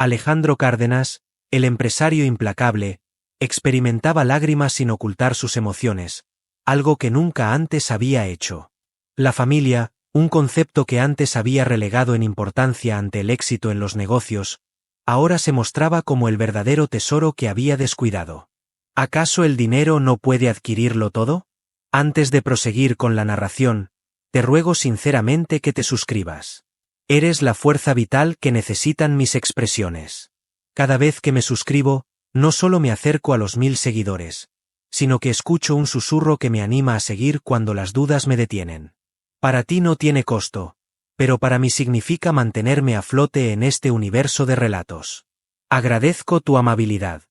Alejandro Cárdenas, el empresario implacable, experimentaba lágrimas sin ocultar sus emociones, algo que nunca antes había hecho. La familia, un concepto que antes había relegado en importancia ante el éxito en los negocios, ahora se mostraba como el verdadero tesoro que había descuidado. ¿Acaso el dinero no puede adquirirlo todo? Antes de proseguir con la narración, te ruego sinceramente que te suscribas. Eres la fuerza vital que necesitan mis expresiones. Cada vez que me suscribo, no solo me acerco a los 1000 seguidores, sino que escucho un susurro que me anima a seguir cuando las dudas me detienen. Para ti no tiene costo, pero para mí significa mantenerme a flote en este universo de relatos. Agradezco tu amabilidad.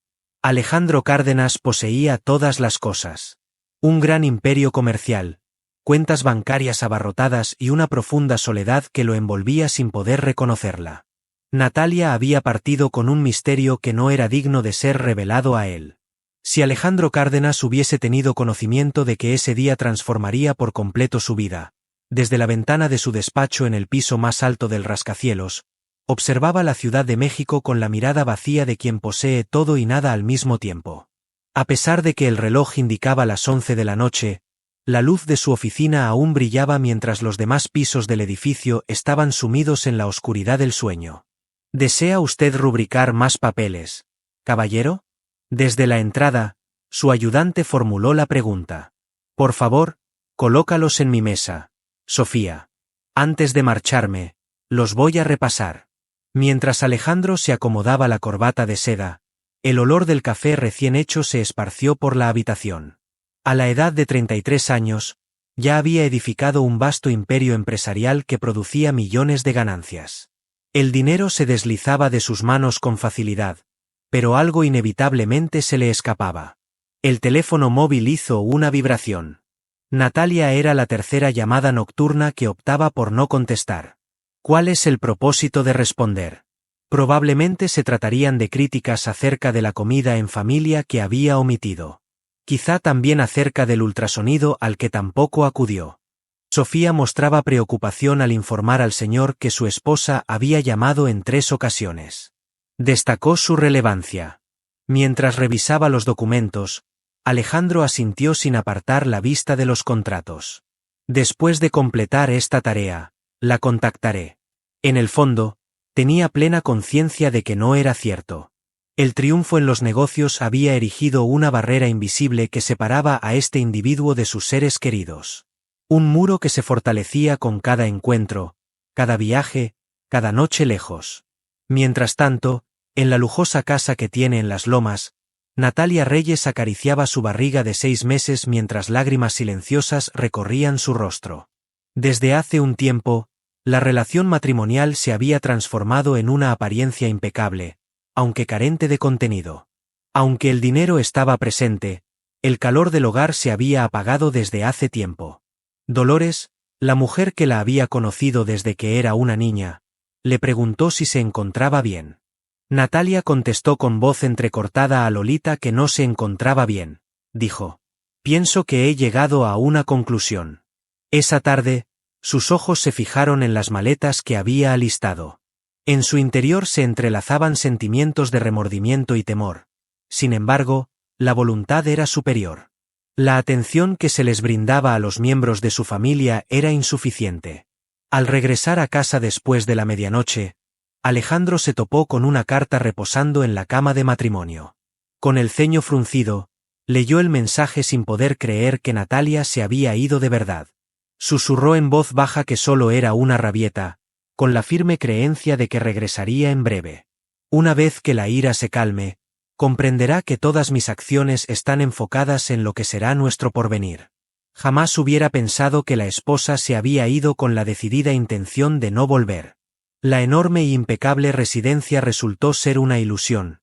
Alejandro Cárdenas poseía todas las cosas. Un gran imperio comercial, cuentas bancarias abarrotadas y una profunda soledad que lo envolvía sin poder reconocerla. Natalia había partido con un misterio que no era digno de ser revelado a él. Si Alejandro Cárdenas hubiese tenido conocimiento de que ese día transformaría por completo su vida, desde la ventana de su despacho en el piso más alto del rascacielos, observaba la Ciudad de México con la mirada vacía de quien posee todo y nada al mismo tiempo. A pesar de que el reloj indicaba las 11 de la noche, la luz de su oficina aún brillaba mientras los demás pisos del edificio estaban sumidos en la oscuridad del sueño. ¿Desea usted rubricar más papeles, caballero? Desde la entrada, su ayudante formuló la pregunta. Por favor, colócalos en mi mesa, Sofía. Antes de marcharme, los voy a repasar. Mientras Alejandro se acomodaba la corbata de seda, el olor del café recién hecho se esparció por la habitación. A la edad de 33 años, ya había edificado un vasto imperio empresarial que producía millones de ganancias. El dinero se deslizaba de sus manos con facilidad, pero algo inevitablemente se le escapaba. El teléfono móvil hizo una vibración. Natalia era la tercera llamada nocturna que optaba por no contestar. ¿Cuál es el propósito de responder? Probablemente se tratarían de críticas acerca de la comida en familia que había omitido. Quizá también acerca del ultrasonido al que tampoco acudió. Sofía mostraba preocupación al informar al señor que su esposa había llamado en 3 ocasiones. Destacó su relevancia. Mientras revisaba los documentos, Alejandro asintió sin apartar la vista de los contratos. Después de completar esta tarea, la contactaré. En el fondo, tenía plena conciencia de que no era cierto. El triunfo en los negocios había erigido una barrera invisible que separaba a este individuo de sus seres queridos. Un muro que se fortalecía con cada encuentro, cada viaje, cada noche lejos. Mientras tanto, en la lujosa casa que tiene en Las Lomas, Natalia Reyes acariciaba su barriga de 6 meses mientras lágrimas silenciosas recorrían su rostro. Desde hace un tiempo, la relación matrimonial se había transformado en una apariencia impecable, aunque carente de contenido. Aunque el dinero estaba presente, el calor del hogar se había apagado desde hace tiempo. Dolores, la mujer que la había conocido desde que era una niña, le preguntó si se encontraba bien. Natalia contestó con voz entrecortada a Lolita que no se encontraba bien. Dijo: «Pienso que he llegado a una conclusión». Esa tarde, sus ojos se fijaron en las maletas que había alistado. En su interior se entrelazaban sentimientos de remordimiento y temor. Sin embargo, la voluntad era superior. La atención que se les brindaba a los miembros de su familia era insuficiente. Al regresar a casa después de la medianoche, Alejandro se topó con una carta reposando en la cama de matrimonio. Con el ceño fruncido, leyó el mensaje sin poder creer que Natalia se había ido de verdad. Susurró en voz baja que solo era una rabieta, con la firme creencia de que regresaría en breve. Una vez que la ira se calme, comprenderá que todas mis acciones están enfocadas en lo que será nuestro porvenir. Jamás hubiera pensado que la esposa se había ido con la decidida intención de no volver. La enorme e impecable residencia resultó ser una ilusión,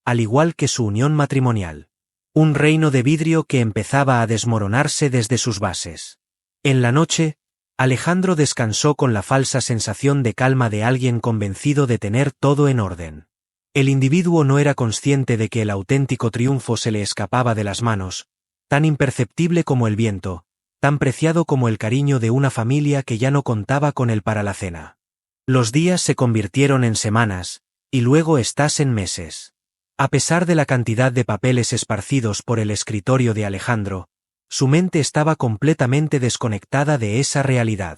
al igual que su unión matrimonial. Un reino de vidrio que empezaba a desmoronarse desde sus bases. En la noche, Alejandro descansó con la falsa sensación de calma de alguien convencido de tener todo en orden. El individuo no era consciente de que el auténtico triunfo se le escapaba de las manos, tan imperceptible como el viento, tan preciado como el cariño de una familia que ya no contaba con él para la cena. Los días se convirtieron en semanas, y luego estás en meses. A pesar de la cantidad de papeles esparcidos por el escritorio de Alejandro, su mente estaba completamente desconectada de esa realidad.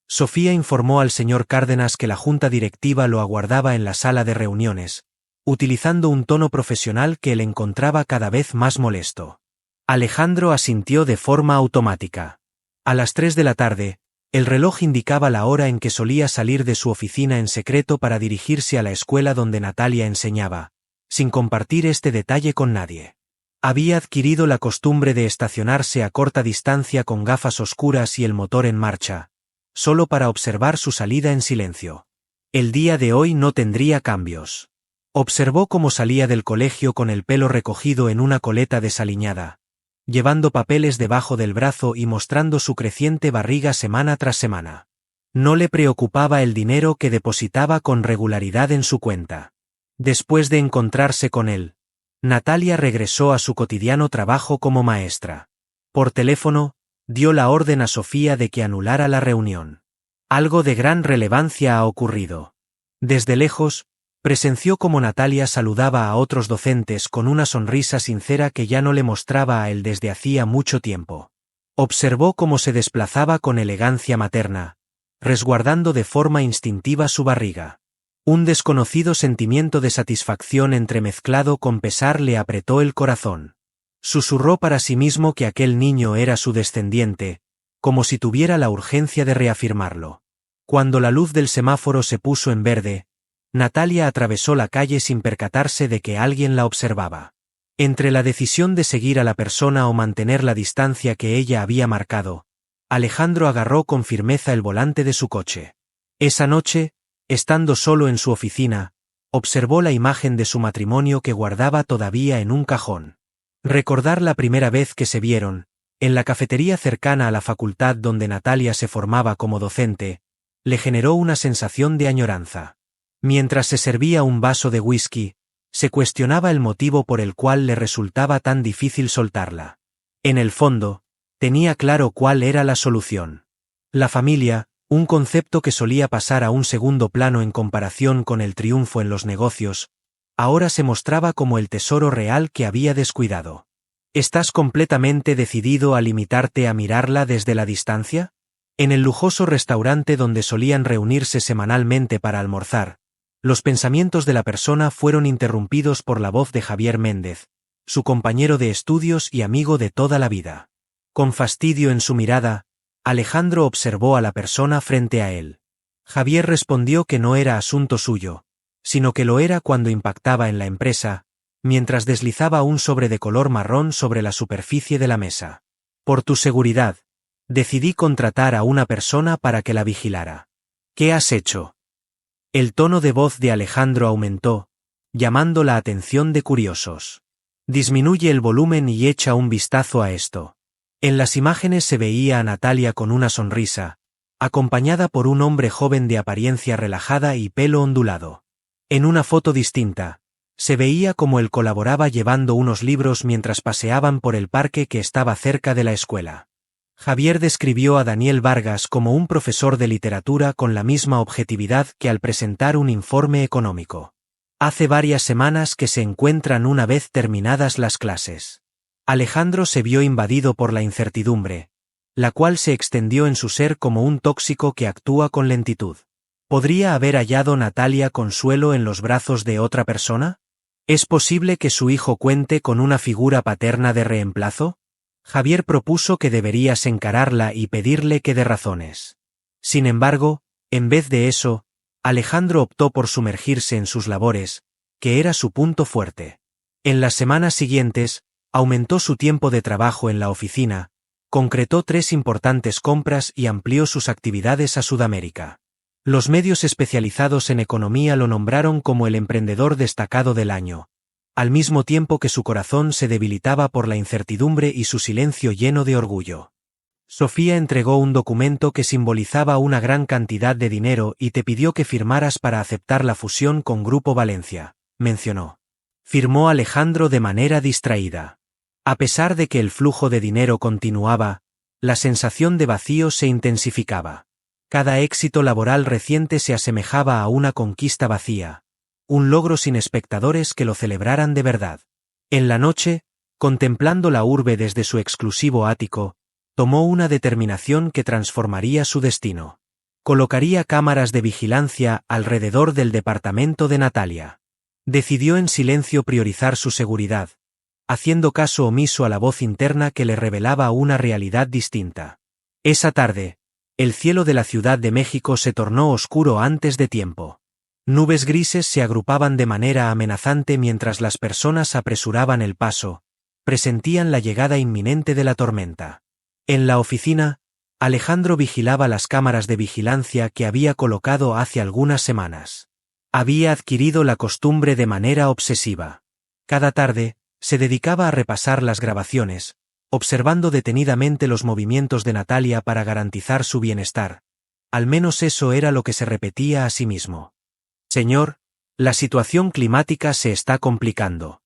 Sofía informó al señor Cárdenas que la junta directiva lo aguardaba en la sala de reuniones, utilizando un tono profesional que él encontraba cada vez más molesto. Alejandro asintió de forma automática. A las 3 de la tarde, el reloj indicaba la hora en que solía salir de su oficina en secreto para dirigirse a la escuela donde Natalia enseñaba, sin compartir este detalle con nadie. Había adquirido la costumbre de estacionarse a corta distancia con gafas oscuras y el motor en marcha, solo para observar su salida en silencio. El día de hoy no tendría cambios. Observó cómo salía del colegio con el pelo recogido en una coleta desaliñada, llevando papeles debajo del brazo y mostrando su creciente barriga semana tras semana. No le preocupaba el dinero que depositaba con regularidad en su cuenta. Después de encontrarse con él, Natalia regresó a su cotidiano trabajo como maestra. Por teléfono, dio la orden a Sofía de que anulara la reunión. Algo de gran relevancia ha ocurrido. Desde lejos, presenció cómo Natalia saludaba a otros docentes con una sonrisa sincera que ya no le mostraba a él desde hacía mucho tiempo. Observó cómo se desplazaba con elegancia materna, resguardando de forma instintiva su barriga. Un desconocido sentimiento de satisfacción entremezclado con pesar le apretó el corazón. Susurró para sí mismo que aquel niño era su descendiente, como si tuviera la urgencia de reafirmarlo. Cuando la luz del semáforo se puso en verde, Natalia atravesó la calle sin percatarse de que alguien la observaba. Entre la decisión de seguir a la persona o mantener la distancia que ella había marcado, Alejandro agarró con firmeza el volante de su coche. Esa noche, estando solo en su oficina, observó la imagen de su matrimonio que guardaba todavía en un cajón. Recordar la primera vez que se vieron, en la cafetería cercana a la facultad donde Natalia se formaba como docente, le generó una sensación de añoranza. Mientras se servía un vaso de whisky, se cuestionaba el motivo por el cual le resultaba tan difícil soltarla. En el fondo, tenía claro cuál era la solución. La familia, un concepto que solía pasar a un segundo plano en comparación con el triunfo en los negocios, ahora se mostraba como el tesoro real que había descuidado. ¿Estás completamente decidido a limitarte a mirarla desde la distancia? En el lujoso restaurante donde solían reunirse semanalmente para almorzar, los pensamientos de la persona fueron interrumpidos por la voz de Javier Méndez, su compañero de estudios y amigo de toda la vida. Con fastidio en su mirada, Alejandro observó a la persona frente a él. Javier respondió que no era asunto suyo, sino que lo era cuando impactaba en la empresa, mientras deslizaba un sobre de color marrón sobre la superficie de la mesa. Por tu seguridad, decidí contratar a una persona para que la vigilara. ¿Qué has hecho? El tono de voz de Alejandro aumentó, llamando la atención de curiosos. Disminuye el volumen y echa un vistazo a esto. En las imágenes se veía a Natalia con una sonrisa, acompañada por un hombre joven de apariencia relajada y pelo ondulado. En una foto distinta, se veía como él colaboraba llevando unos libros mientras paseaban por el parque que estaba cerca de la escuela. Javier describió a Daniel Vargas como un profesor de literatura con la misma objetividad que al presentar un informe económico. Hace varias semanas que se encuentran una vez terminadas las clases. Alejandro se vio invadido por la incertidumbre, la cual se extendió en su ser como un tóxico que actúa con lentitud. ¿Podría haber hallado Natalia consuelo en los brazos de otra persona? ¿Es posible que su hijo cuente con una figura paterna de reemplazo? Javier propuso que deberías encararla y pedirle que dé razones. Sin embargo, en vez de eso, Alejandro optó por sumergirse en sus labores, que era su punto fuerte. En las semanas siguientes, aumentó su tiempo de trabajo en la oficina, concretó 3 importantes compras y amplió sus actividades a Sudamérica. Los medios especializados en economía lo nombraron como el emprendedor destacado del año, al mismo tiempo que su corazón se debilitaba por la incertidumbre y su silencio lleno de orgullo. Sofía entregó un documento que simbolizaba una gran cantidad de dinero y te pidió que firmaras para aceptar la fusión con Grupo Valencia, mencionó. Firmó Alejandro de manera distraída. A pesar de que el flujo de dinero continuaba, la sensación de vacío se intensificaba. Cada éxito laboral reciente se asemejaba a una conquista vacía, un logro sin espectadores que lo celebraran de verdad. En la noche, contemplando la urbe desde su exclusivo ático, tomó una determinación que transformaría su destino. Colocaría cámaras de vigilancia alrededor del departamento de Natalia. Decidió en silencio priorizar su seguridad, haciendo caso omiso a la voz interna que le revelaba una realidad distinta. Esa tarde, el cielo de la Ciudad de México se tornó oscuro antes de tiempo. Nubes grises se agrupaban de manera amenazante mientras las personas apresuraban el paso, presentían la llegada inminente de la tormenta. En la oficina, Alejandro vigilaba las cámaras de vigilancia que había colocado hace algunas semanas. Había adquirido la costumbre de manera obsesiva. Cada tarde, se dedicaba a repasar las grabaciones, observando detenidamente los movimientos de Natalia para garantizar su bienestar. Al menos eso era lo que se repetía a sí mismo. Señor, la situación climática se está complicando.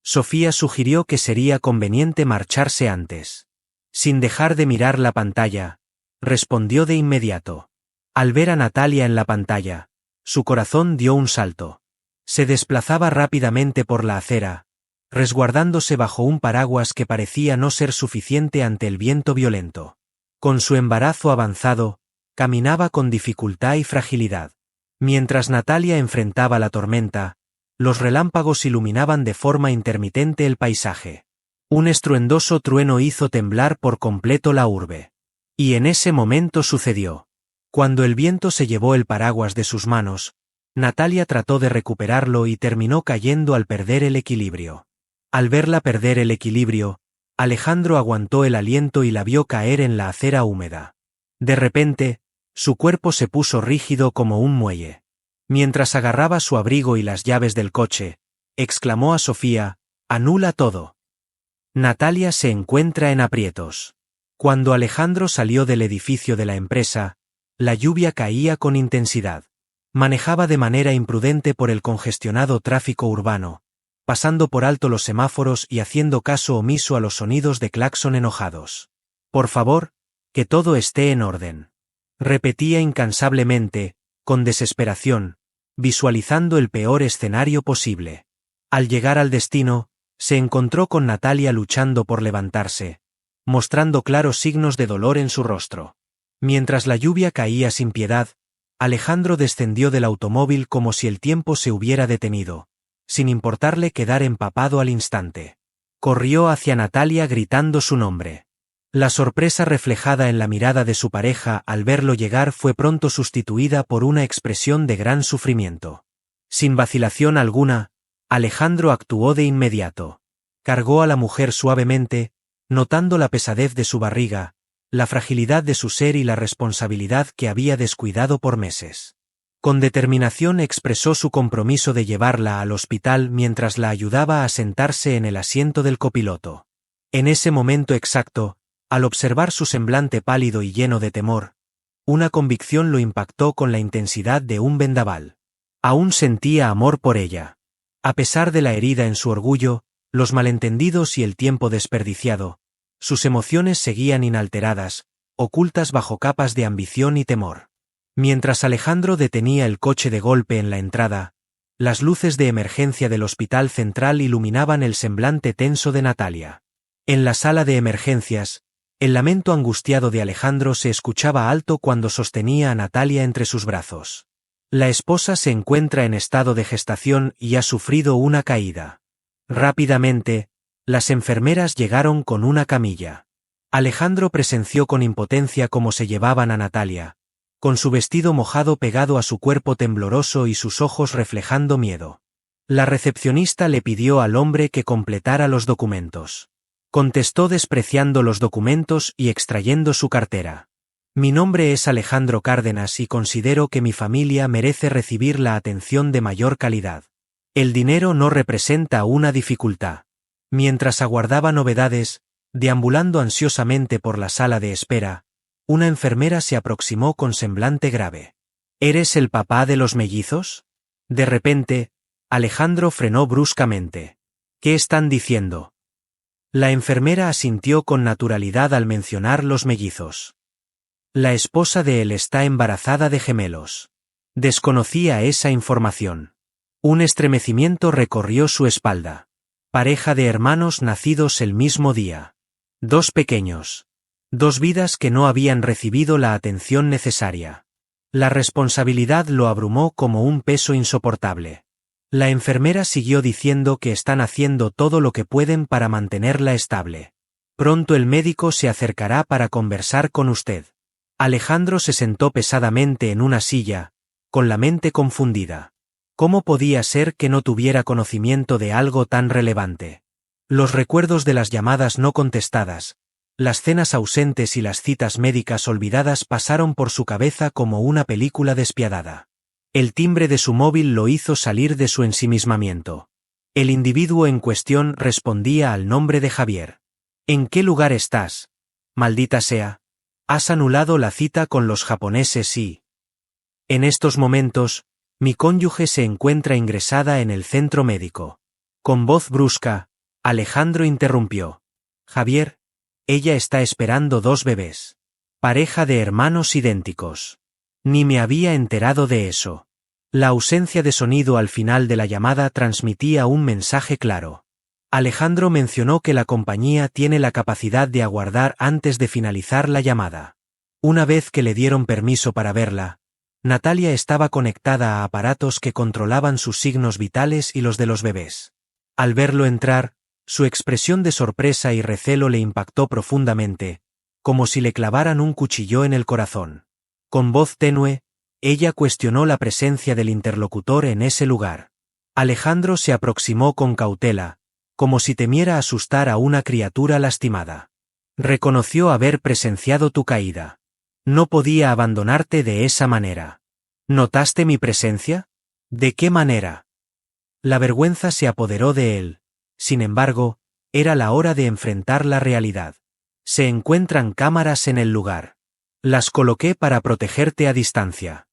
Sofía sugirió que sería conveniente marcharse antes. Sin dejar de mirar la pantalla, respondió de inmediato. Al ver a Natalia en la pantalla, su corazón dio un salto. Se desplazaba rápidamente por la acera, resguardándose bajo un paraguas que parecía no ser suficiente ante el viento violento. Con su embarazo avanzado, caminaba con dificultad y fragilidad. Mientras Natalia enfrentaba la tormenta, los relámpagos iluminaban de forma intermitente el paisaje. Un estruendoso trueno hizo temblar por completo la urbe. Y en ese momento sucedió. Cuando el viento se llevó el paraguas de sus manos, Natalia trató de recuperarlo y terminó cayendo al perder el equilibrio. Al verla perder el equilibrio, Alejandro aguantó el aliento y la vio caer en la acera húmeda. De repente, su cuerpo se puso rígido como un muelle. Mientras agarraba su abrigo y las llaves del coche, exclamó a Sofía: «Anula todo». Natalia se encuentra en aprietos. Cuando Alejandro salió del edificio de la empresa, la lluvia caía con intensidad. Manejaba de manera imprudente por el congestionado tráfico urbano, pasando por alto los semáforos y haciendo caso omiso a los sonidos de claxon enojados. «Por favor, que todo esté en orden», repetía incansablemente, con desesperación, visualizando el peor escenario posible. Al llegar al destino, se encontró con Natalia luchando por levantarse, mostrando claros signos de dolor en su rostro. Mientras la lluvia caía sin piedad, Alejandro descendió del automóvil como si el tiempo se hubiera detenido, sin importarle quedar empapado al instante. Corrió hacia Natalia gritando su nombre. La sorpresa reflejada en la mirada de su pareja al verlo llegar fue pronto sustituida por una expresión de gran sufrimiento. Sin vacilación alguna, Alejandro actuó de inmediato. Cargó a la mujer suavemente, notando la pesadez de su barriga, la fragilidad de su ser y la responsabilidad que había descuidado por meses. Con determinación expresó su compromiso de llevarla al hospital mientras la ayudaba a sentarse en el asiento del copiloto. En ese momento exacto, al observar su semblante pálido y lleno de temor, una convicción lo impactó con la intensidad de un vendaval. Aún sentía amor por ella. A pesar de la herida en su orgullo, los malentendidos y el tiempo desperdiciado, sus emociones seguían inalteradas, ocultas bajo capas de ambición y temor. Mientras Alejandro detenía el coche de golpe en la entrada, las luces de emergencia del hospital central iluminaban el semblante tenso de Natalia. En la sala de emergencias, el lamento angustiado de Alejandro se escuchaba alto cuando sostenía a Natalia entre sus brazos. La esposa se encuentra en estado de gestación y ha sufrido una caída. Rápidamente, las enfermeras llegaron con una camilla. Alejandro presenció con impotencia cómo se llevaban a Natalia, con su vestido mojado pegado a su cuerpo tembloroso y sus ojos reflejando miedo. La recepcionista le pidió al hombre que completara los documentos. Contestó despreciando los documentos y extrayendo su cartera. «Mi nombre es Alejandro Cárdenas y considero que mi familia merece recibir la atención de mayor calidad. El dinero no representa una dificultad». Mientras aguardaba novedades, deambulando ansiosamente por la sala de espera, una enfermera se aproximó con semblante grave. «¿Eres el papá de los mellizos?». De repente, Alejandro frenó bruscamente. «¿Qué están diciendo?». La enfermera asintió con naturalidad al mencionar los mellizos. «La esposa de él está embarazada de gemelos». Desconocía esa información. Un estremecimiento recorrió su espalda. Pareja de hermanos nacidos el mismo día. Dos pequeños. Dos vidas que no habían recibido la atención necesaria. La responsabilidad lo abrumó como un peso insoportable. La enfermera siguió diciendo que están haciendo todo lo que pueden para mantenerla estable. Pronto el médico se acercará para conversar con usted. Alejandro se sentó pesadamente en una silla, con la mente confundida. ¿Cómo podía ser que no tuviera conocimiento de algo tan relevante? Los recuerdos de las llamadas no contestadas, las cenas ausentes y las citas médicas olvidadas pasaron por su cabeza como una película despiadada. El timbre de su móvil lo hizo salir de su ensimismamiento. El individuo en cuestión respondía al nombre de Javier. ¿En qué lugar estás? Maldita sea. Has anulado la cita con los japoneses y... En estos momentos, mi cónyuge se encuentra ingresada en el centro médico. Con voz brusca, Alejandro interrumpió. Javier, ella está esperando 2 bebés. Pareja de hermanos idénticos. Ni me había enterado de eso. La ausencia de sonido al final de la llamada transmitía un mensaje claro. Alejandro mencionó que la compañía tiene la capacidad de aguardar antes de finalizar la llamada. Una vez que le dieron permiso para verla, Natalia estaba conectada a aparatos que controlaban sus signos vitales y los de los bebés. Al verlo entrar, su expresión de sorpresa y recelo le impactó profundamente, como si le clavaran un cuchillo en el corazón. Con voz tenue, ella cuestionó la presencia del interlocutor en ese lugar. Alejandro se aproximó con cautela, como si temiera asustar a una criatura lastimada. Reconoció haber presenciado tu caída. No podía abandonarte de esa manera. ¿Notaste mi presencia? ¿De qué manera? La vergüenza se apoderó de él. Sin embargo, era la hora de enfrentar la realidad. Se encuentran cámaras en el lugar. Las coloqué para protegerte a distancia.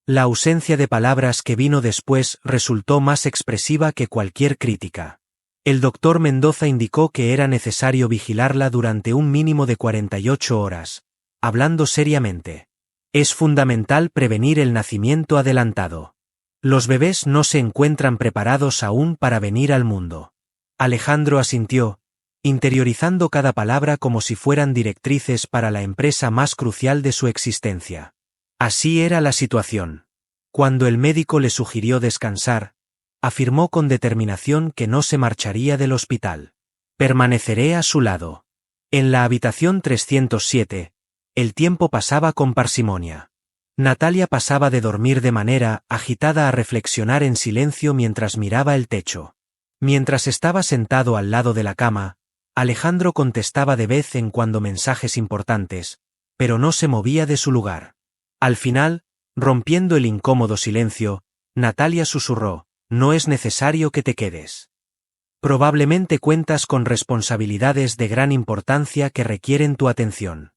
La ausencia de palabras que vino después resultó más expresiva que cualquier crítica. El doctor Mendoza indicó que era necesario vigilarla durante un mínimo de 48 horas, hablando seriamente. Es fundamental prevenir el nacimiento adelantado. Los bebés no se encuentran preparados aún para venir al mundo. Alejandro asintió, interiorizando cada palabra como si fueran directrices para la empresa más crucial de su existencia. Así era la situación. Cuando el médico le sugirió descansar, afirmó con determinación que no se marcharía del hospital. Permaneceré a su lado. En la habitación 307, el tiempo pasaba con parsimonia. Natalia pasaba de dormir de manera agitada a reflexionar en silencio mientras miraba el techo. Mientras estaba sentado al lado de la cama, Alejandro contestaba de vez en cuando mensajes importantes, pero no se movía de su lugar. Al final, rompiendo el incómodo silencio, Natalia susurró, «No es necesario que te quedes. Probablemente cuentas con responsabilidades de gran importancia que requieren tu atención».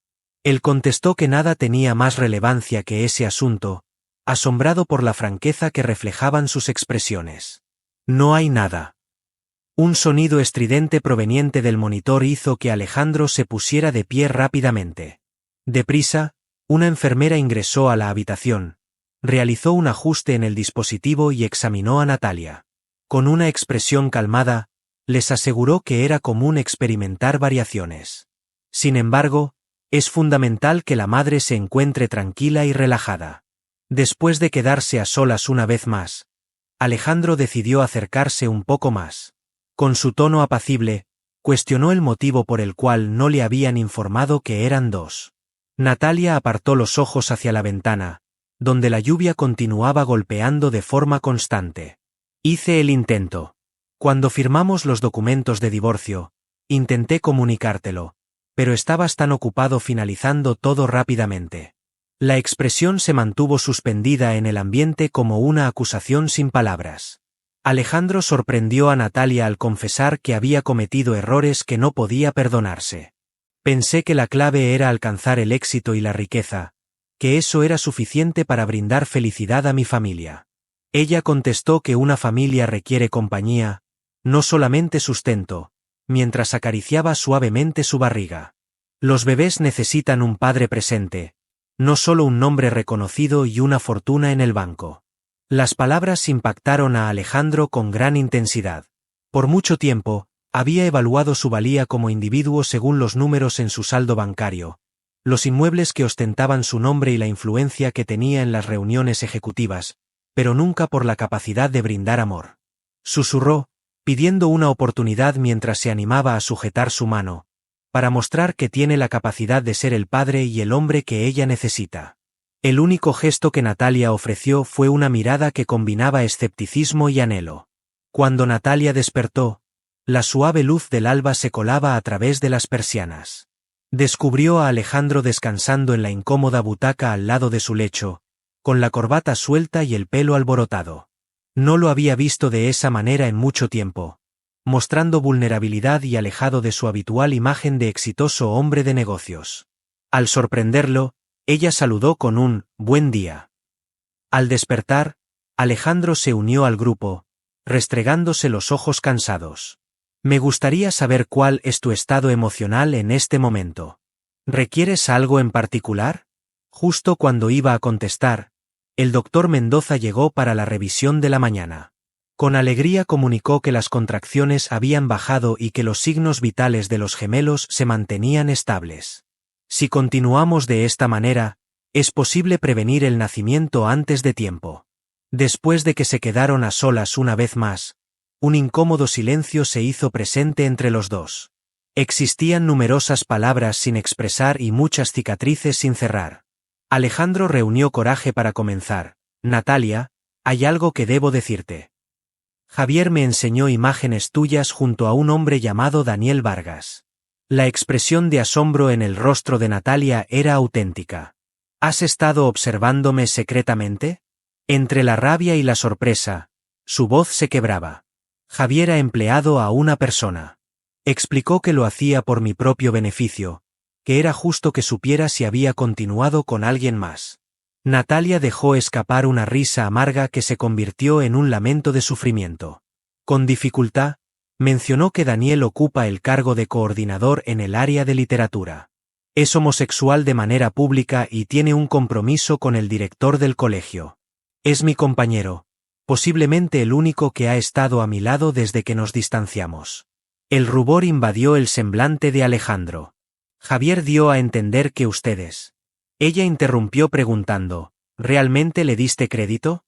Él contestó que nada tenía más relevancia que ese asunto, asombrado por la franqueza que reflejaban sus expresiones. «No hay nada». Un sonido estridente proveniente del monitor hizo que Alejandro se pusiera de pie rápidamente. Deprisa, una enfermera ingresó a la habitación, realizó un ajuste en el dispositivo y examinó a Natalia. Con una expresión calmada, les aseguró que era común experimentar variaciones. Sin embargo, es fundamental que la madre se encuentre tranquila y relajada. Después de quedarse a solas una vez más, Alejandro decidió acercarse un poco más. Con su tono apacible, cuestionó el motivo por el cual no le habían informado que eran 2. Natalia apartó los ojos hacia la ventana, donde la lluvia continuaba golpeando de forma constante. Hice el intento. Cuando firmamos los documentos de divorcio, intenté comunicártelo, pero estabas tan ocupado finalizando todo rápidamente. La expresión se mantuvo suspendida en el ambiente como una acusación sin palabras. Alejandro sorprendió a Natalia al confesar que había cometido errores que no podía perdonarse. Pensé que la clave era alcanzar el éxito y la riqueza, que eso era suficiente para brindar felicidad a mi familia. Ella contestó que una familia requiere compañía, no solamente sustento, mientras acariciaba suavemente su barriga. Los bebés necesitan un padre presente, no solo un nombre reconocido y una fortuna en el banco. Las palabras impactaron a Alejandro con gran intensidad. Por mucho tiempo, había evaluado su valía como individuo según los números en su saldo bancario, los inmuebles que ostentaban su nombre y la influencia que tenía en las reuniones ejecutivas, pero nunca por la capacidad de brindar amor. Susurró, pidiendo una oportunidad mientras se animaba a sujetar su mano, para mostrar que tiene la capacidad de ser el padre y el hombre que ella necesita. El único gesto que Natalia ofreció fue una mirada que combinaba escepticismo y anhelo. Cuando Natalia despertó, la suave luz del alba se colaba a través de las persianas. Descubrió a Alejandro descansando en la incómoda butaca al lado de su lecho, con la corbata suelta y el pelo alborotado. No lo había visto de esa manera en mucho tiempo, mostrando vulnerabilidad y alejado de su habitual imagen de exitoso hombre de negocios. Al sorprenderlo, ella saludó con un «buen día». Al despertar, Alejandro se unió al grupo, restregándose los ojos cansados. Me gustaría saber cuál es tu estado emocional en este momento. ¿Requieres algo en particular? Justo cuando iba a contestar, el doctor Mendoza llegó para la revisión de la mañana. Con alegría comunicó que las contracciones habían bajado y que los signos vitales de los gemelos se mantenían estables. Si continuamos de esta manera, es posible prevenir el nacimiento antes de tiempo. Después de que se quedaron a solas una vez más, un incómodo silencio se hizo presente entre los dos. Existían numerosas palabras sin expresar y muchas cicatrices sin cerrar. Alejandro reunió coraje para comenzar. Natalia, hay algo que debo decirte. Javier me enseñó imágenes tuyas junto a un hombre llamado Daniel Vargas. La expresión de asombro en el rostro de Natalia era auténtica. ¿Has estado observándome secretamente? Entre la rabia y la sorpresa, su voz se quebraba. Javier ha empleado a una persona. Explicó que lo hacía por mi propio beneficio, que era justo que supiera si había continuado con alguien más. Natalia dejó escapar una risa amarga que se convirtió en un lamento de sufrimiento. Con dificultad, mencionó que Daniel ocupa el cargo de coordinador en el área de literatura. Es homosexual de manera pública y tiene un compromiso con el director del colegio. Es mi compañero, posiblemente el único que ha estado a mi lado desde que nos distanciamos. El rubor invadió el semblante de Alejandro. Javier dio a entender que ustedes. Ella interrumpió preguntando, ¿realmente le diste crédito?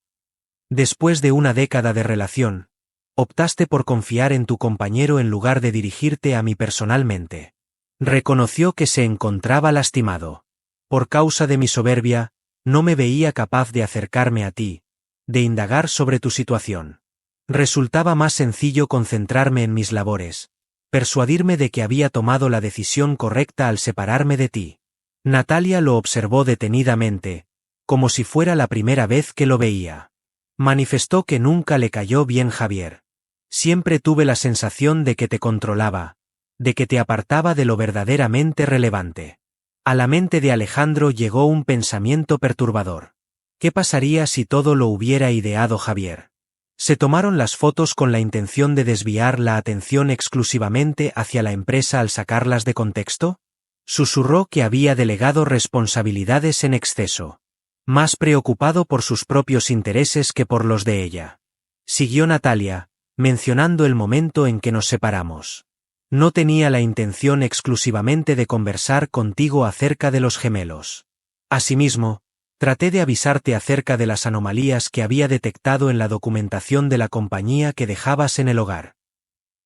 Después de una década de relación, optaste por confiar en tu compañero en lugar de dirigirte a mí personalmente. Reconoció que se encontraba lastimado. Por causa de mi soberbia, no me veía capaz de acercarme a ti, de indagar sobre tu situación. Resultaba más sencillo concentrarme en mis labores, persuadirme de que había tomado la decisión correcta al separarme de ti. Natalia lo observó detenidamente, como si fuera la primera vez que lo veía. Manifestó que nunca le cayó bien Javier. Siempre tuve la sensación de que te controlaba, de que te apartaba de lo verdaderamente relevante. A la mente de Alejandro llegó un pensamiento perturbador. ¿Qué pasaría si todo lo hubiera ideado Javier? ¿Se tomaron las fotos con la intención de desviar la atención exclusivamente hacia la empresa al sacarlas de contexto? Susurró que había delegado responsabilidades en exceso. Más preocupado por sus propios intereses que por los de ella. Siguió Natalia, mencionando el momento en que nos separamos. No tenía la intención exclusivamente de conversar contigo acerca de los gemelos. Asimismo, traté de avisarte acerca de las anomalías que había detectado en la documentación de la compañía que dejabas en el hogar.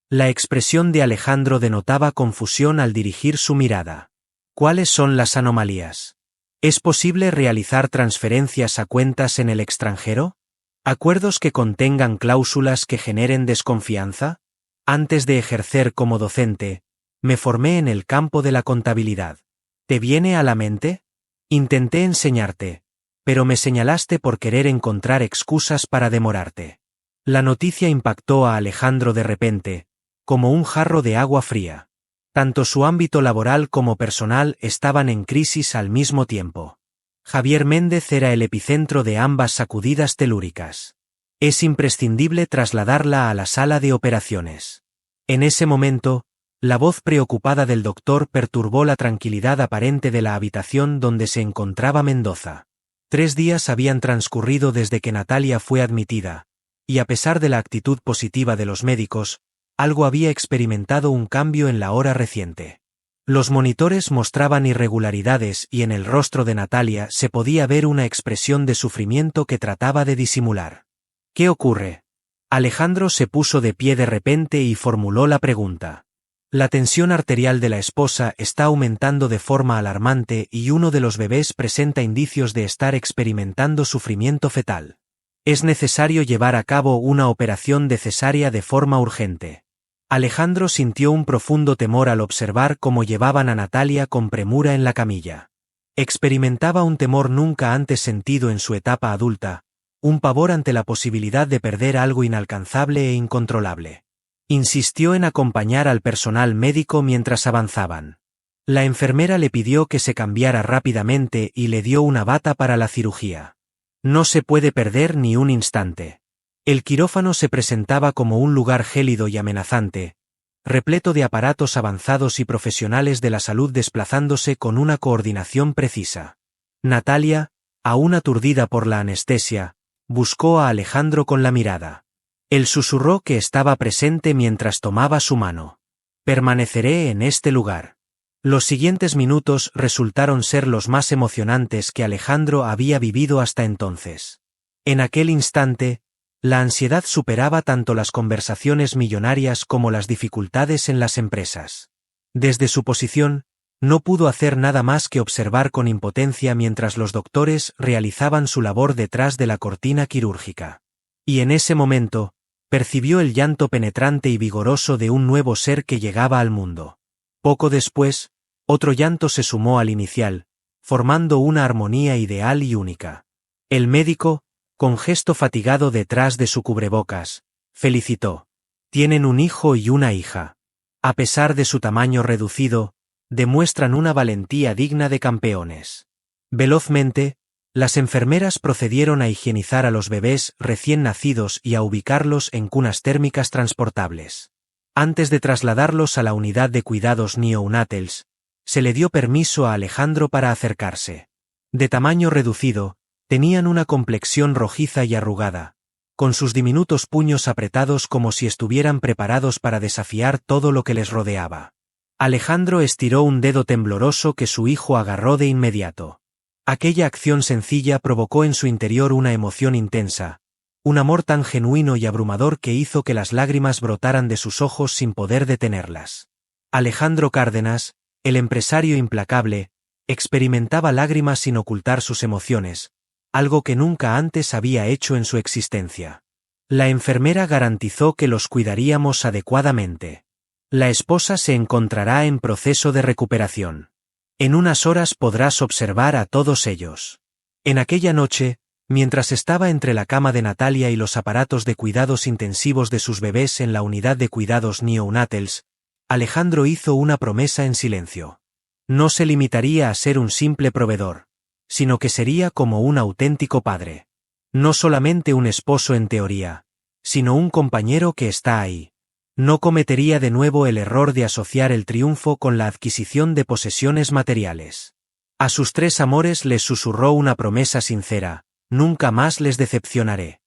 La expresión de Alejandro denotaba confusión al dirigir su mirada. ¿Cuáles son las anomalías? ¿Es posible realizar transferencias a cuentas en el extranjero? ¿Acuerdos que contengan cláusulas que generen desconfianza? Antes de ejercer como docente, me formé en el campo de la contabilidad. ¿Te viene a la mente? Intenté enseñarte, pero me señalaste por querer encontrar excusas para demorarte. La noticia impactó a Alejandro de repente, como un jarro de agua fría. Tanto su ámbito laboral como personal estaban en crisis al mismo tiempo. Javier Méndez era el epicentro de ambas sacudidas telúricas. Es imprescindible trasladarla a la sala de operaciones. En ese momento, la voz preocupada del doctor perturbó la tranquilidad aparente de la habitación donde se encontraba Mendoza. 3 días habían transcurrido desde que Natalia fue admitida, y a pesar de la actitud positiva de los médicos, algo había experimentado un cambio en la hora reciente. Los monitores mostraban irregularidades y en el rostro de Natalia se podía ver una expresión de sufrimiento que trataba de disimular. ¿Qué ocurre? Alejandro se puso de pie de repente y formuló la pregunta. La tensión arterial de la esposa está aumentando de forma alarmante y uno de los bebés presenta indicios de estar experimentando sufrimiento fetal. Es necesario llevar a cabo una operación de cesárea de forma urgente. Alejandro sintió un profundo temor al observar cómo llevaban a Natalia con premura en la camilla. Experimentaba un temor nunca antes sentido en su etapa adulta, un pavor ante la posibilidad de perder algo inalcanzable e incontrolable. Insistió en acompañar al personal médico mientras avanzaban. La enfermera le pidió que se cambiara rápidamente y le dio una bata para la cirugía. No se puede perder ni un instante. El quirófano se presentaba como un lugar gélido y amenazante, repleto de aparatos avanzados y profesionales de la salud desplazándose con una coordinación precisa. Natalia, aún aturdida por la anestesia, buscó a Alejandro con la mirada. Él susurró que estaba presente mientras tomaba su mano. Permaneceré en este lugar. Los siguientes minutos resultaron ser los más emocionantes que Alejandro había vivido hasta entonces. En aquel instante, la ansiedad superaba tanto las conversaciones millonarias como las dificultades en las empresas. Desde su posición, no pudo hacer nada más que observar con impotencia mientras los doctores realizaban su labor detrás de la cortina quirúrgica. Y en ese momento, percibió el llanto penetrante y vigoroso de un nuevo ser que llegaba al mundo. Poco después, otro llanto se sumó al inicial, formando una armonía ideal y única. El médico, con gesto fatigado detrás de su cubrebocas, felicitó. Tienen un hijo y una hija. A pesar de su tamaño reducido, demuestran una valentía digna de campeones. Velozmente, las enfermeras procedieron a higienizar a los bebés recién nacidos y a ubicarlos en cunas térmicas transportables. Antes de trasladarlos a la unidad de cuidados neonatals, se le dio permiso a Alejandro para acercarse. De tamaño reducido, tenían una complexión rojiza y arrugada, con sus diminutos puños apretados como si estuvieran preparados para desafiar todo lo que les rodeaba. Alejandro estiró un dedo tembloroso que su hijo agarró de inmediato. Aquella acción sencilla provocó en su interior una emoción intensa, un amor tan genuino y abrumador que hizo que las lágrimas brotaran de sus ojos sin poder detenerlas. Alejandro Cárdenas, el empresario implacable, experimentaba lágrimas sin ocultar sus emociones, algo que nunca antes había hecho en su existencia. La enfermera garantizó que los cuidaríamos adecuadamente. La esposa se encontrará en proceso de recuperación. En unas horas podrás observar a todos ellos. En aquella noche, mientras estaba entre la cama de Natalia y los aparatos de cuidados intensivos de sus bebés en la unidad de cuidados neonatals, Alejandro hizo una promesa en silencio. No se limitaría a ser un simple proveedor, sino que sería como un auténtico padre. No solamente un esposo en teoría, sino un compañero que está ahí. No cometería de nuevo el error de asociar el triunfo con la adquisición de posesiones materiales. A sus 3 amores les susurró una promesa sincera: nunca más les decepcionaré.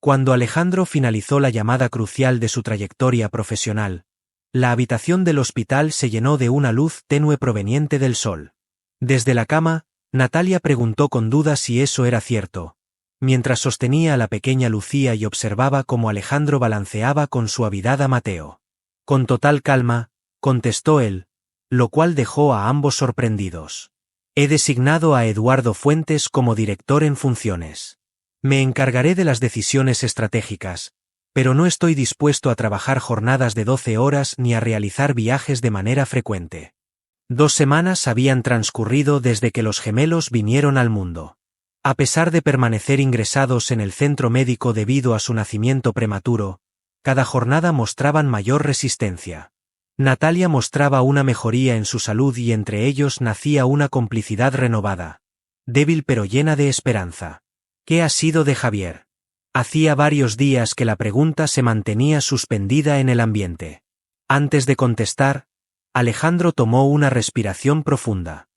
Cuando Alejandro finalizó la llamada crucial de su trayectoria profesional, la habitación del hospital se llenó de una luz tenue proveniente del sol. Desde la cama, Natalia preguntó con duda si eso era cierto, mientras sostenía a la pequeña Lucía y observaba cómo Alejandro balanceaba con suavidad a Mateo. Con total calma, contestó él, lo cual dejó a ambos sorprendidos. He designado a Eduardo Fuentes como director en funciones. Me encargaré de las decisiones estratégicas, pero no estoy dispuesto a trabajar jornadas de 12 horas ni a realizar viajes de manera frecuente. 2 semanas habían transcurrido desde que los gemelos vinieron al mundo. A pesar de permanecer ingresados en el centro médico debido a su nacimiento prematuro, cada jornada mostraban mayor resistencia. Natalia mostraba una mejoría en su salud y entre ellos nacía una complicidad renovada, débil pero llena de esperanza. ¿Qué ha sido de Javier? Hacía varios días que la pregunta se mantenía suspendida en el ambiente. Antes de contestar, Alejandro tomó una respiración profunda.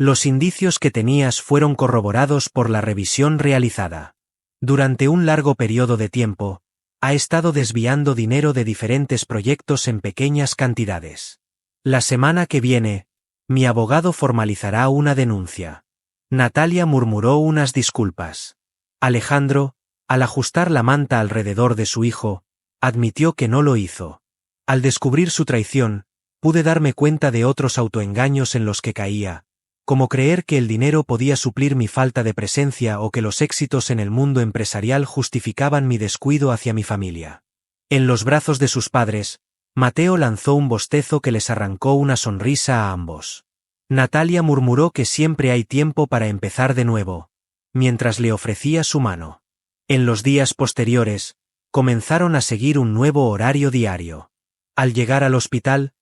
Los indicios que tenías fueron corroborados por la revisión realizada. Durante un largo periodo de tiempo, ha estado desviando dinero de diferentes proyectos en pequeñas cantidades. La semana que viene, mi abogado formalizará una denuncia. Natalia murmuró unas disculpas. Alejandro, al ajustar la manta alrededor de su hijo, admitió que no lo hizo. Al descubrir su traición, pude darme cuenta de otros autoengaños en los que caía, como creer que el dinero podía suplir mi falta de presencia o que los éxitos en el mundo empresarial justificaban mi descuido hacia mi familia. En los brazos de sus padres, Mateo lanzó un bostezo que les arrancó una sonrisa a ambos. Natalia murmuró que siempre hay tiempo para empezar de nuevo, mientras le ofrecía su mano. En los días posteriores, comenzaron a seguir un nuevo horario diario. Al llegar al hospital,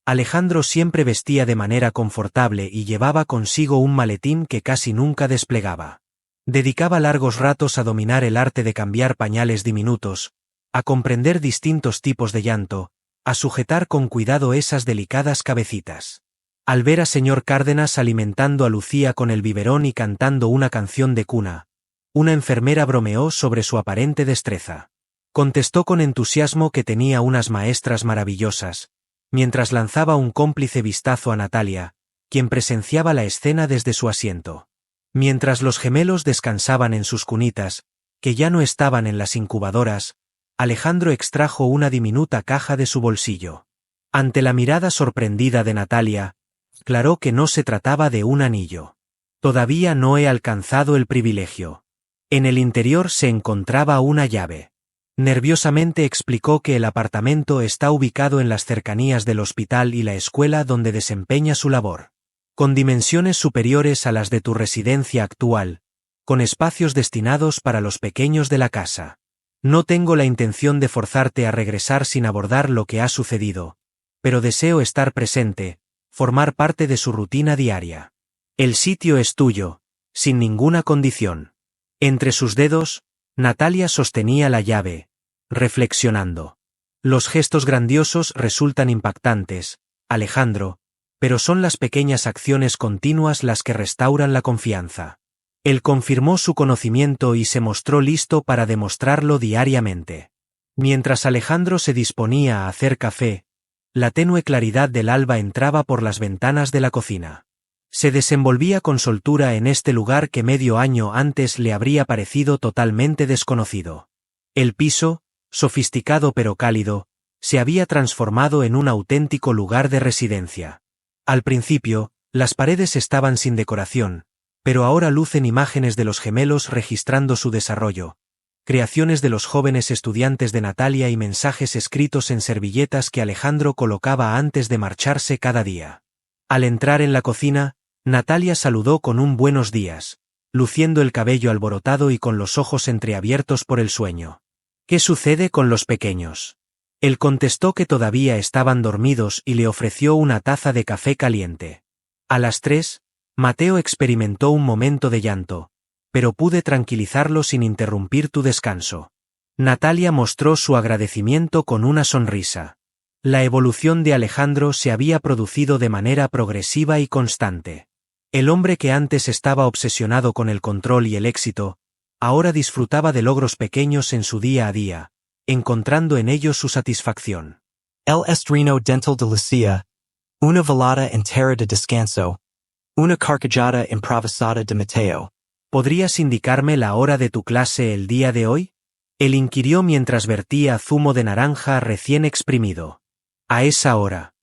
Alejandro siempre vestía de manera confortable y llevaba consigo un maletín que casi nunca desplegaba. Dedicaba largos ratos a dominar el arte de cambiar pañales diminutos, a comprender distintos tipos de llanto, a sujetar con cuidado esas delicadas cabecitas. Al ver a señor Cárdenas alimentando a Lucía con el biberón y cantando una canción de cuna, una enfermera bromeó sobre su aparente destreza. Contestó con entusiasmo que tenía unas maestras maravillosas, mientras lanzaba un cómplice vistazo a Natalia, quien presenciaba la escena desde su asiento. Mientras los gemelos descansaban en sus cunitas, que ya no estaban en las incubadoras, Alejandro extrajo una diminuta caja de su bolsillo. Ante la mirada sorprendida de Natalia, aclaró que no se trataba de un anillo. Todavía no he alcanzado el privilegio. En el interior se encontraba una llave. Nerviosamente explicó que el apartamento está ubicado en las cercanías del hospital y la escuela donde desempeña su labor. Con dimensiones superiores a las de tu residencia actual, con espacios destinados para los pequeños de la casa. No tengo la intención de forzarte a regresar sin abordar lo que ha sucedido, pero deseo estar presente, formar parte de su rutina diaria. El sitio es tuyo, sin ninguna condición. Entre sus dedos, Natalia sostenía la llave, reflexionando. Los gestos grandiosos resultan impactantes, Alejandro, pero son las pequeñas acciones continuas las que restauran la confianza. Él confirmó su conocimiento y se mostró listo para demostrarlo diariamente. Mientras Alejandro se disponía a hacer café, la tenue claridad del alba entraba por las ventanas de la cocina. Se desenvolvía con soltura en este lugar que medio año antes le habría parecido totalmente desconocido. El piso, sofisticado pero cálido, se había transformado en un auténtico lugar de residencia. Al principio, las paredes estaban sin decoración, pero ahora lucen imágenes de los gemelos registrando su desarrollo, creaciones de los jóvenes estudiantes de Natalia y mensajes escritos en servilletas que Alejandro colocaba antes de marcharse cada día. Al entrar en la cocina, Natalia saludó con un buenos días, luciendo el cabello alborotado y con los ojos entreabiertos por el sueño. ¿Qué sucede con los pequeños? Él contestó que todavía estaban dormidos y le ofreció una taza de café caliente. A las 3, Mateo experimentó un momento de llanto, pero pude tranquilizarlo sin interrumpir tu descanso. Natalia mostró su agradecimiento con una sonrisa. La evolución de Alejandro se había producido de manera progresiva y constante. El hombre que antes estaba obsesionado con el control y el éxito, ahora disfrutaba de logros pequeños en su día a día, encontrando en ellos su satisfacción. El estreno dental de Lucía, una velada entera de descanso, una carcajada improvisada de Mateo. ¿Podrías indicarme la hora de tu clase el día de hoy? Él inquirió mientras vertía zumo de naranja recién exprimido. A esa hora.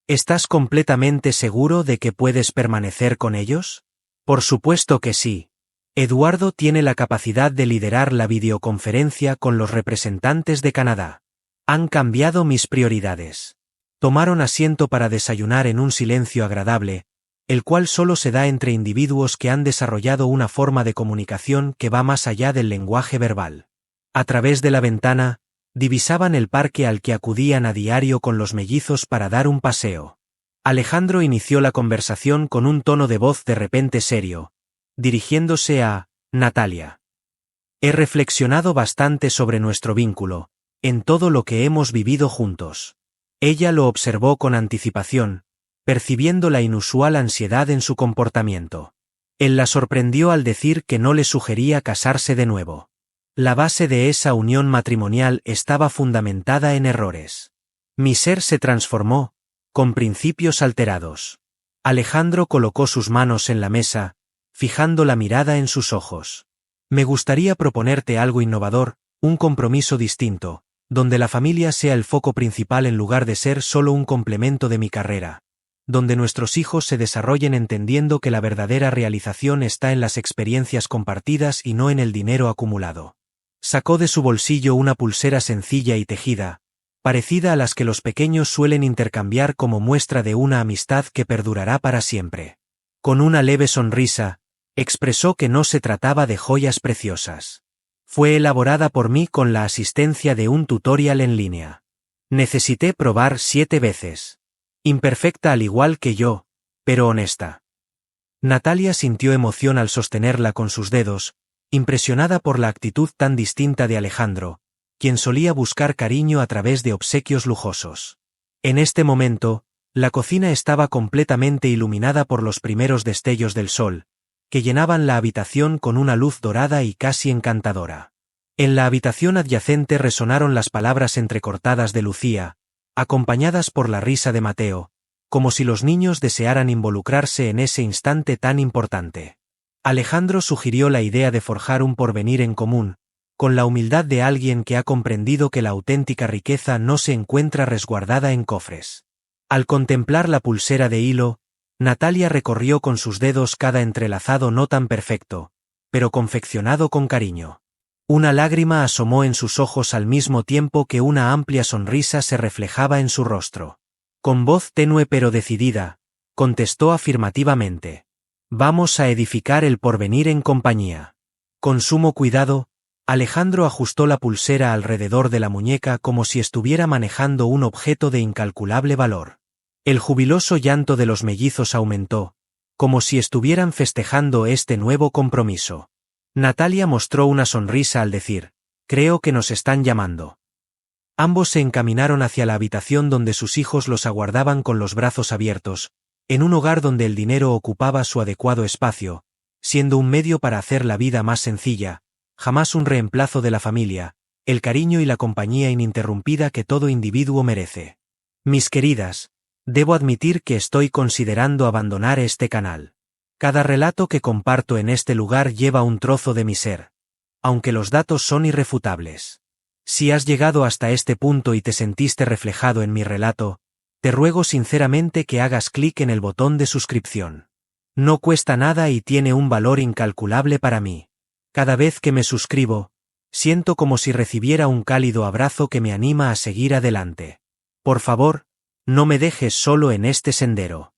¿Estás completamente seguro de que puedes permanecer con ellos? Por supuesto que sí. Eduardo tiene la capacidad de liderar la videoconferencia con los representantes de Canadá. Han cambiado mis prioridades. Tomaron asiento para desayunar en un silencio agradable, el cual solo se da entre individuos que han desarrollado una forma de comunicación que va más allá del lenguaje verbal. A través de la ventana, divisaban el parque al que acudían a diario con los mellizos para dar un paseo. Alejandro inició la conversación con un tono de voz de repente serio, dirigiéndose a Natalia. He reflexionado bastante sobre nuestro vínculo, en todo lo que hemos vivido juntos. Ella lo observó con anticipación, percibiendo la inusual ansiedad en su comportamiento. Él la sorprendió al decir que no le sugería casarse de nuevo. La base de esa unión matrimonial estaba fundamentada en errores. Mi ser se transformó, con principios alterados. Alejandro colocó sus manos en la mesa, fijando la mirada en sus ojos. Me gustaría proponerte algo innovador, un compromiso distinto, donde la familia sea el foco principal en lugar de ser solo un complemento de mi carrera. Donde nuestros hijos se desarrollen entendiendo que la verdadera realización está en las experiencias compartidas y no en el dinero acumulado. Sacó de su bolsillo una pulsera sencilla y tejida, parecida a las que los pequeños suelen intercambiar como muestra de una amistad que perdurará para siempre. Con una leve sonrisa, expresó que no se trataba de joyas preciosas. Fue elaborada por mí con la asistencia de un tutorial en línea. Necesité probar 7 veces. Imperfecta al igual que yo, pero honesta. Natalia sintió emoción al sostenerla con sus dedos, impresionada por la actitud tan distinta de Alejandro, quien solía buscar cariño a través de obsequios lujosos. En este momento, la cocina estaba completamente iluminada por los primeros destellos del sol, que llenaban la habitación con una luz dorada y casi encantadora. En la habitación adyacente resonaron las palabras entrecortadas de Lucía, acompañadas por la risa de Mateo, como si los niños desearan involucrarse en ese instante tan importante. Alejandro sugirió la idea de forjar un porvenir en común, con la humildad de alguien que ha comprendido que la auténtica riqueza no se encuentra resguardada en cofres. Al contemplar la pulsera de hilo, Natalia recorrió con sus dedos cada entrelazado no tan perfecto, pero confeccionado con cariño. Una lágrima asomó en sus ojos al mismo tiempo que una amplia sonrisa se reflejaba en su rostro. Con voz tenue pero decidida, contestó afirmativamente. Vamos a edificar el porvenir en compañía. Con sumo cuidado, Alejandro ajustó la pulsera alrededor de la muñeca como si estuviera manejando un objeto de incalculable valor. El jubiloso llanto de los mellizos aumentó, como si estuvieran festejando este nuevo compromiso. Natalia mostró una sonrisa al decir, creo que nos están llamando. Ambos se encaminaron hacia la habitación donde sus hijos los aguardaban con los brazos abiertos, en un hogar donde el dinero ocupaba su adecuado espacio, siendo un medio para hacer la vida más sencilla, jamás un reemplazo de la familia, el cariño y la compañía ininterrumpida que todo individuo merece. Mis queridas, debo admitir que estoy considerando abandonar este canal. Cada relato que comparto en este lugar lleva un trozo de mi ser, aunque los datos son irrefutables. Si has llegado hasta este punto y te sentiste reflejado en mi relato, te ruego sinceramente que hagas clic en el botón de suscripción. No cuesta nada y tiene un valor incalculable para mí. Cada vez que me suscribo, siento como si recibiera un cálido abrazo que me anima a seguir adelante. Por favor, no me dejes solo en este sendero.